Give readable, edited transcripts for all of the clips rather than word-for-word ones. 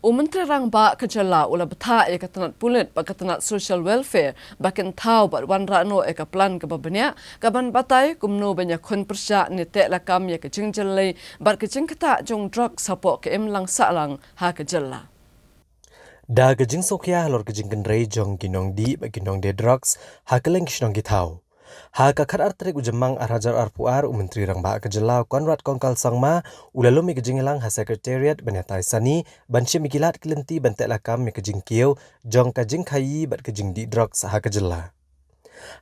Menteri Rang Ba Kejala ula Bthah iaka Tnad Pulit Tnad Social Welfare bakin Thaw bat wan rano iaka plan ke bniah kaban batai kumno iakhun pyrshah ni te lakam iaka jingjelai bat kejing kata jong Drok sapok ke lang salang ha kejala. Da kejing sokya lor kejing kenrei jong ginong di baginong de drugs ha keleng kishnong gitau. Ha kakar artrik ujemang arhajar arpuar Menteri Rang Ba Kejala Conrad kongkal sangma ulalumi kejingelang ha secretariat banyatai sani banci mikilat kelenti bantek lakam mi kejing kieu jong kejing khayi bat kejing di drugs ha Kejala.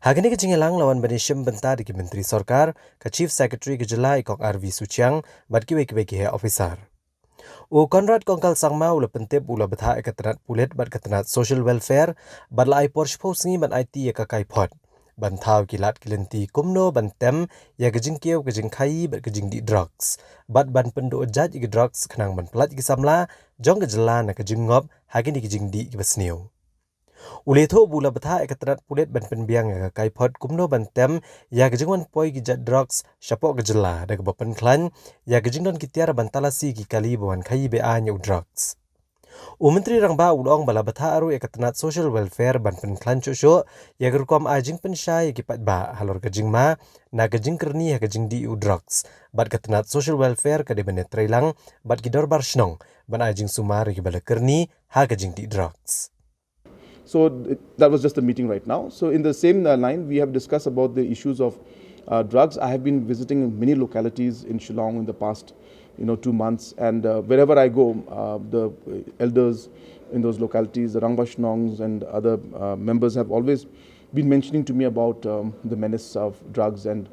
Hagani kejingelang lawan banishim Bthah di Menteri Sorkar ke Chief Secretary Kejala ikok RV Suchiang bat kiwe-kiwe officer. Conrad kongkal sangma ula pentip ula Bthah iaka Tnad Pulit bat Tnad Social Welfare bat lai pyrshah singi ban IT iaka kaipot. Ban Thaw kilat kilenti kumno ban tem ya kejing kieu kejing khayi bat kejing di drugs. Bat ban pendo jaj igi drugs kenang ban pelat igi samla jong Kejala na kejing ngop hagini kejing di igi basniu. Uletho bula Bthah iaka Tnad Pulit ban penbiang iaka kaipot kumno ban tem ya kejing wan poi igi jat drugs syapok Kejala da kebapan klan ya kejing don kitiara ban talasi ki kali bawan khayi be anyu drugs. Menteri Rang Ba ulong bala Bthah aru iaka Tnad Social Welfare ban penklan cucu ya gerkom ajing pensyai kipat ba halor kejing ma na kejing kerni ya kejing di drugs bat ke Tnad Social Welfare ke debene trailang bat gidor bar shnong ban ajing sumar ki bala kerni ha kejing di drugs. So that was just a meeting right now. So in the same line, we have discussed about the issues of drugs. I have been visiting many localities in Shillong in the past 2 months, and wherever I go, the elders in those localities, the Rangbashnongs and other members have always been mentioning to me about the menace of drugs and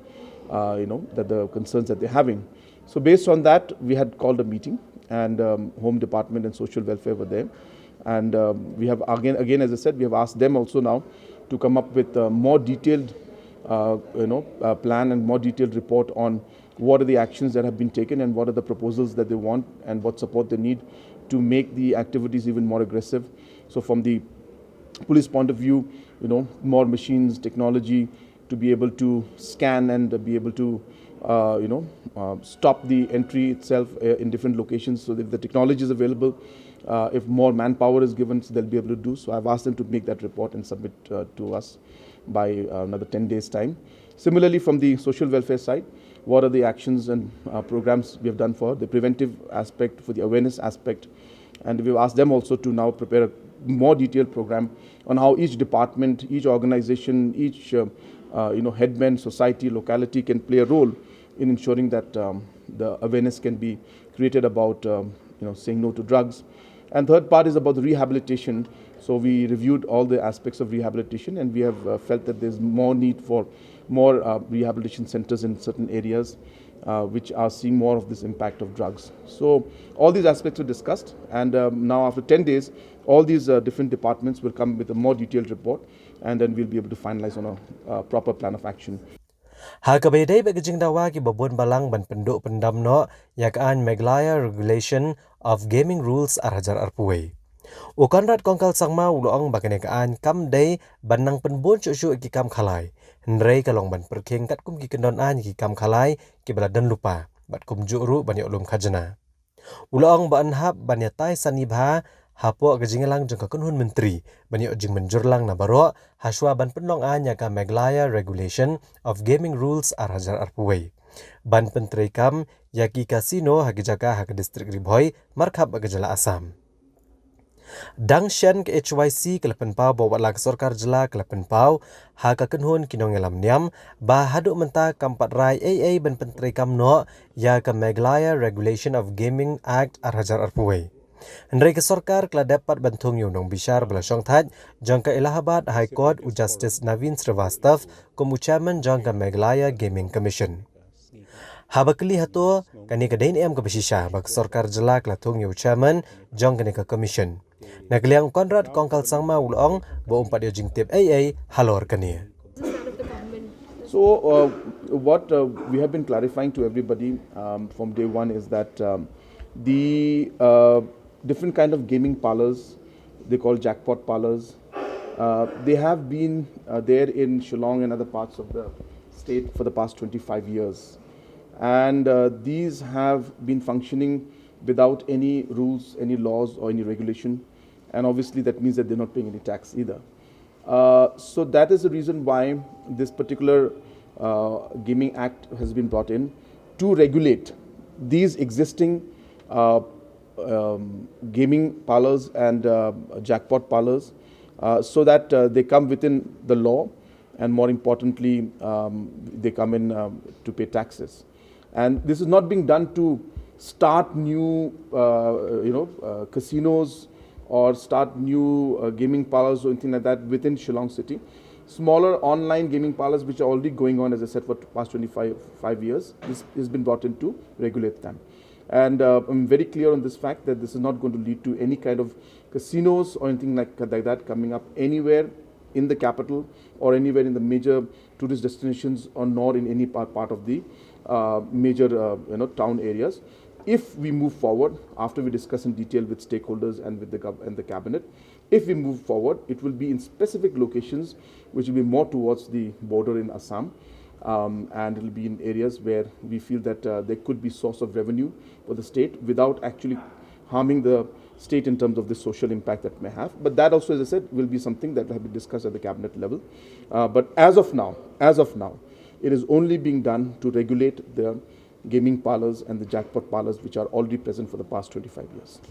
that the concerns that they're having. So based on that, we had called a meeting, and Home Department and Social Welfare were there, and we have again as I said, we have asked them also now to come up with a more detailed plan and more detailed report on what are the actions that have been taken and what are the proposals that they want and what support they need to make the activities even more aggressive. So from the police point of view, more machines, technology to be able to scan and be able to stop the entry itself in different locations. So if the technology is available, if more manpower is given, so they'll be able to do. So I've asked them to make that report and submit to us by another 10 days time. Similarly, from the social welfare side, what are the actions and programs we have done for the preventive aspect, for the awareness aspect, and we've asked them also to now prepare a more detailed program on how each department, each organization, each headman, society, locality can play a role in ensuring that the awareness can be created about saying no to drugs. And third part is about the rehabilitation. So we reviewed all the aspects of rehabilitation, and we have felt that there's more need for more rehabilitation centers in certain areas which are seeing more of this impact of drugs. So all these aspects were discussed, and now after 10 days, all these different departments will come with a more detailed report, and then we'll be able to finalize on a proper plan of action. Ha kabayday bagajing dawa ki babon balang ban penduk pendam no yakaan Menace regulation of gaming rules arhajar arpuwe. Conrad kongkal sangma uloong baganekaan kam day banang penbon cucu ki kam khalai. Nrei kalong ban perking kat kum ki kendon an ki kam khalai ki baladan lupa bat kum juru banyak ulum khajana. Uloong ban hab banyatai sanibha hapo kejingelang jengka kunhun menteri banyak jing menjurlang na baro haswa ban penong an yaka Menace regulation of gaming rules arhajar arpuwe. Ban penteri kam yaki kasino hagi jaka hagi distrik Ribhoi markhab agajala Asam. Dang Shen ke HYC ke lepen pau bawa lag sorkar jela ke lepen pau ha ka kenhun kinong elam niam ba haduk menta kampat rai AA ban penteri kam no ya ka Menace regulation of gaming act arhajar arpuwe. Hendrai ke sorkar kala dapat bantung yunong bishar belasong thaj jangka Allahabad High Court u Justice Navin Srivastav kumu chairman jangka Menace Gaming Commission. Habakli hato kani ka dain em ka basisha bag sorkar jela kala tung yu chairman jang kani ka commission. Nagaliang Conrad kongkal sangma ulong bo umpat yo jingtip AA halor kani. So what we have been clarifying to everybody from day one is that the different kind of gaming parlors, they call jackpot parlors, they have been there in Shillong and other parts of the state for the past 25 years. And these have been functioning without any rules, any laws, or any regulation. And obviously, that means that they're not paying any tax either. So that is the reason why this particular Gaming Act has been brought in to regulate these existing gaming parlors and jackpot parlors, so that they come within the law, and more importantly, they come in to pay taxes. And this is not being done to start new, casinos or start new gaming parlors or anything like that within Shillong City. Smaller online gaming parlors which are already going on, as I said, for the past 25 years, this has been brought in to regulate them. And I'm very clear on this fact that this is not going to lead to any kind of casinos or anything like that coming up anywhere in the capital or anywhere in the major tourist destinations, or nor in any part of the major town areas. If we move forward, after we discuss in detail with stakeholders and with the cabinet, if we move forward, it will be in specific locations which will be more towards the border in Assam, and it will be in areas where we feel that there could be source of revenue for the state without actually harming the state in terms of the social impact that may have. But that also, as I said, will be something that will have been discussed at the cabinet level. But as of now, it is only being done to regulate the gaming parlors and the jackpot parlors which are already present for the past 25 years.